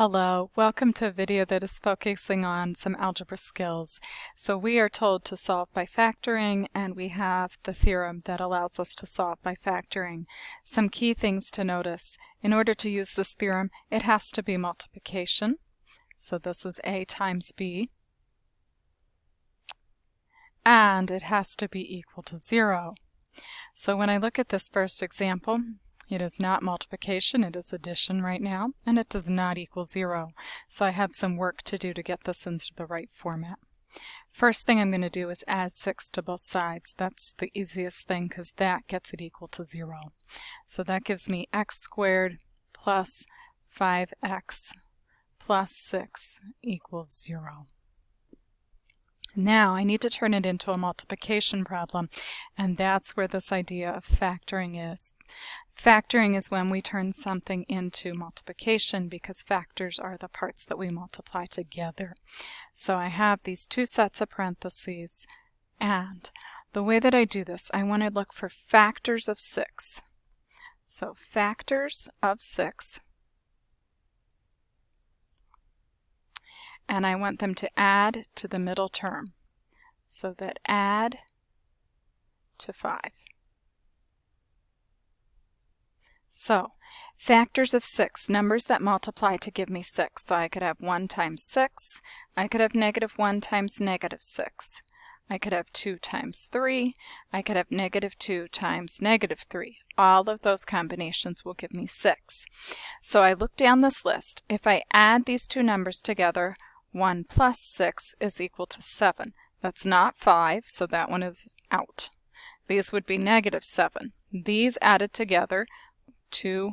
Hello, welcome to a video that is focusing on some algebra skills. So we are told to solve by factoring, and we have the theorem that allows us to solve by factoring. Some key things to notice. In order to use this theorem, it has to be multiplication. So this is A times B. And it has to be equal to 0. So when I look at this first example, it is not multiplication, it is addition right now, and it does not equal 0. So I have some work to do to get this into the right format. First thing I'm going to do is add 6 to both sides. That's the easiest thing because that gets it equal to 0. So that gives me x squared plus 5x plus 6 equals 0. Now I need to turn it into a multiplication problem, and that's where this idea of factoring is. Factoring is when we turn something into multiplication because factors are the parts that we multiply together. So I have these two sets of parentheses, and the way that I do this, I want to look for factors of 6. So factors of 6. And I want them to add to the middle term. So that add to 5. So, factors of 6, numbers that multiply to give me 6. So I could have 1 times 6. I could have negative 1 times negative 6. I could have 2 times 3. I could have negative 2 times negative 3. All of those combinations will give me 6. So I look down this list. If I add these two numbers together, 1 plus 6 is equal to 7. That's not 5, so that one is out. These would be negative 7. These added together, 2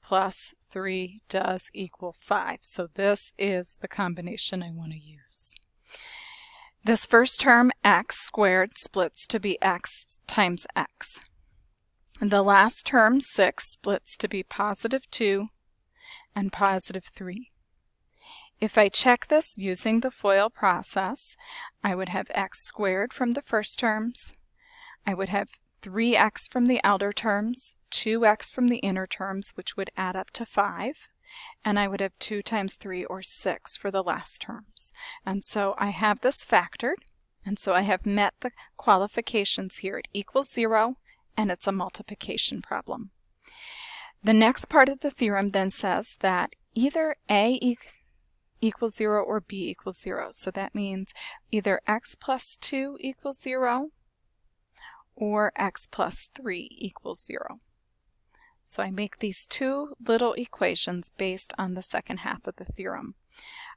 plus 3 does equal 5. So this is the combination I want to use. This first term, x squared, splits to be x times x. The last term, 6, splits to be positive 2 and positive 3. If I check this using the FOIL process, I would have x squared from the first terms. I would have 3x from the outer terms, 2x from the inner terms, which would add up to 5. And I would have 2 times 3, or 6, for the last terms. And so I have this factored, and so I have met the qualifications here. It equals 0, and it's a multiplication problem. The next part of the theorem then says that either A equals 0 or b equals 0. So that means either x plus 2 equals 0 or x plus 3 equals 0. So I make these two little equations based on the second half of the theorem.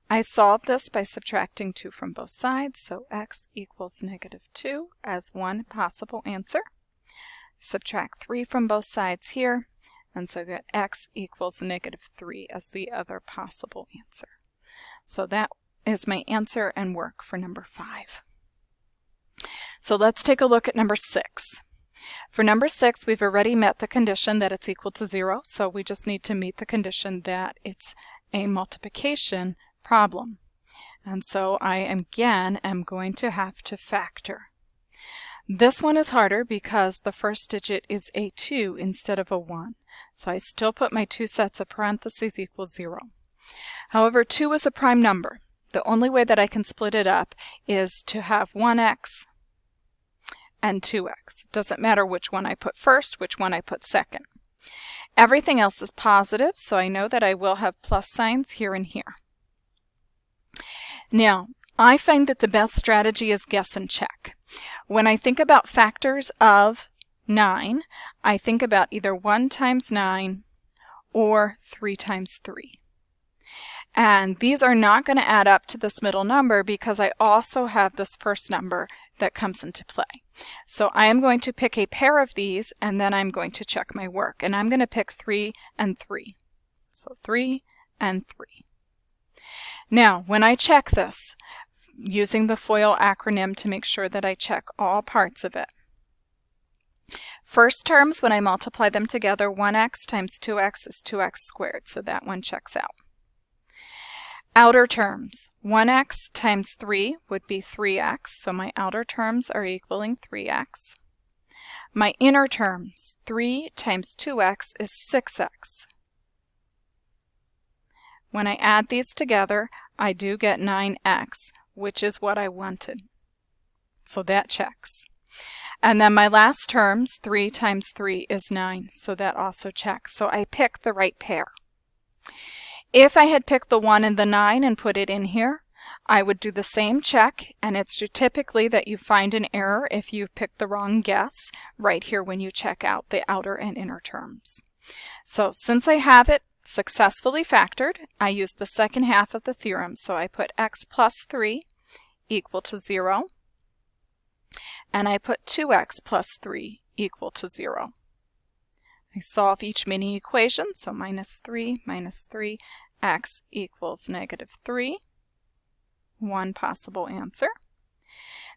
I solve this by subtracting 2 from both sides, so x equals negative 2 as one possible answer. Subtract 3 from both sides here, and so I get x equals negative 3 as the other possible answer. So that is my answer and work for number 5. So let's take a look at number 6. For number 6, we've already met the condition that it's equal to 0, so we just need to meet the condition that it's a multiplication problem. And so I again am going to have to factor. This one is harder because the first digit is a 2 instead of a 1. So I still put my two sets of parentheses equals 0. However, 2 is a prime number. The only way that I can split it up is to have 1x and 2x. It doesn't matter which one I put first, which one I put second. Everything else is positive, so I know that I will have plus signs here and here. Now, I find that the best strategy is guess and check. When I think about factors of 9, I think about either 1 times 9 or 3 times 3. And these are not going to add up to this middle number because I also have this first number that comes into play. So I am going to pick a pair of these, and then I'm going to check my work. And I'm going to pick 3 and 3. So 3 and 3. Now, when I check this, using the FOIL acronym to make sure that I check all parts of it. First terms, when I multiply them together, 1x times 2x is 2x squared, so that one checks out. Outer terms, 1x times 3 would be 3x, so my outer terms are equaling 3x. My inner terms, 3 times 2x is 6x. When I add these together, I do get 9x, which is what I wanted. So that checks. And then my last terms, 3 times 3 is 9, so that also checks. So I picked the right pair. If I had picked the 1 and the 9 and put it in here, I would do the same check, and it's typically that you find an error if you pick the wrong guess right here when you check out the outer and inner terms. So since I have it successfully factored, I use the second half of the theorem. So I put x plus 3 equal to 0. And I put 2x plus 3 equal to 0. I solve each mini equation, so minus 3, x equals negative 3. One possible answer.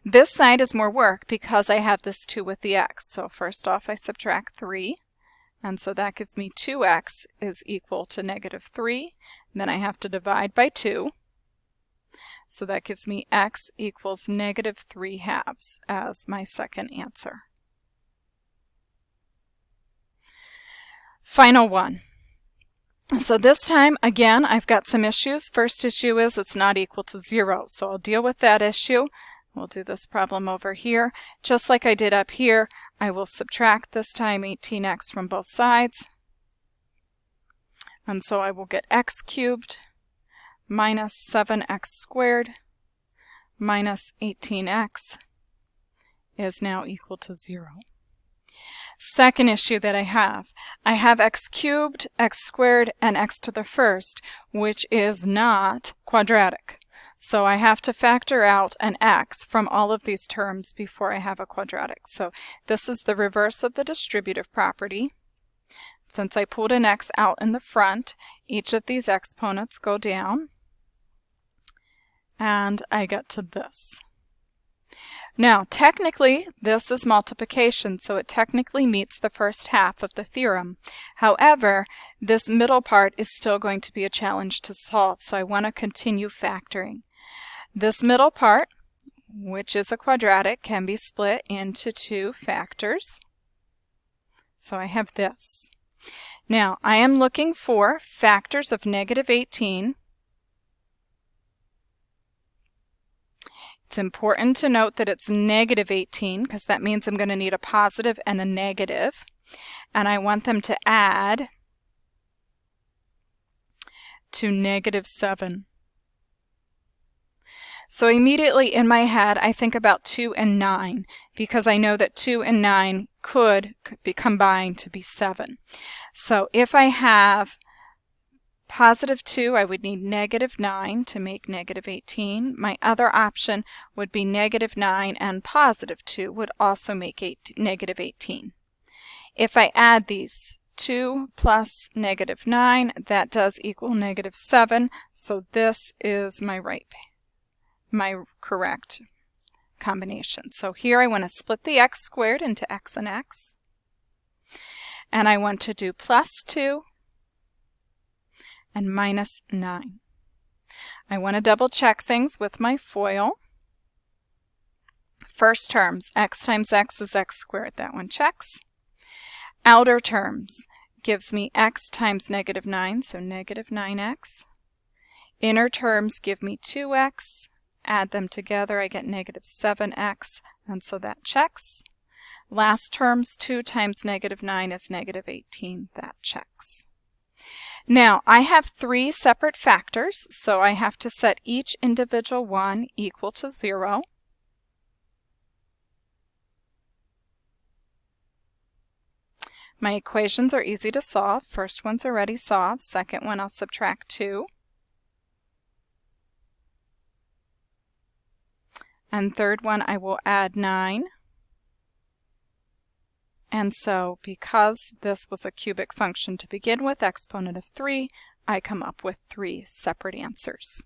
This side is more work because I have this 2 with the x. So first off, I subtract 3, and so that gives me 2x is equal to negative 3. And then I have to divide by 2. So that gives me x equals negative 3/2 as my second answer. Final one. So this time, again, I've got some issues. First issue is it's not equal to 0. So I'll deal with that issue. We'll do this problem over here. Just like I did up here, I will subtract this time 18x from both sides. And so I will get x cubed minus 7x squared minus 18x is now equal to 0. Second issue that I have x cubed, x squared, and x to the first, which is not quadratic. So I have to factor out an x from all of these terms before I have a quadratic. So this is the reverse of the distributive property. Since I pulled an x out in the front, each of these exponents go down, and I get to this. Now, technically, this is multiplication, so it technically meets the first half of the theorem. However, this middle part is still going to be a challenge to solve, so I want to continue factoring. This middle part, which is a quadratic, can be split into 2 factors. So I have this. Now, I am looking for factors of negative 18. It's important to note that it's negative 18 because that means I'm going to need a positive and a negative. And I want them to add to negative 7. So immediately in my head, I think about 2 and 9 because I know that 2 and 9 could be combined to be 7. So if I have positive 2, I would need negative 9 to make negative 18. My other option would be negative 9 and positive 2 would also make negative 18. If I add these, 2 plus negative 9, that does equal negative 7. So this is my correct combination. So here I want to split the x squared into x and x. And I want to do plus 2 and minus 9. I want to double check things with my FOIL. First terms, x times x is x squared. That one checks. Outer terms gives me x times negative 9, so negative 9x. Inner terms give me 2x. Add them together, I get negative 7x, and so that checks. Last terms, 2 times negative 9 is negative 18. That checks. Now, I have 3 separate factors, so I have to set each individual one equal to 0. My equations are easy to solve. First one's already solved. Second one, I'll subtract 2. And third one, I will add 9. And so, because this was a cubic function to begin with, exponent of 3, I come up with 3 separate answers.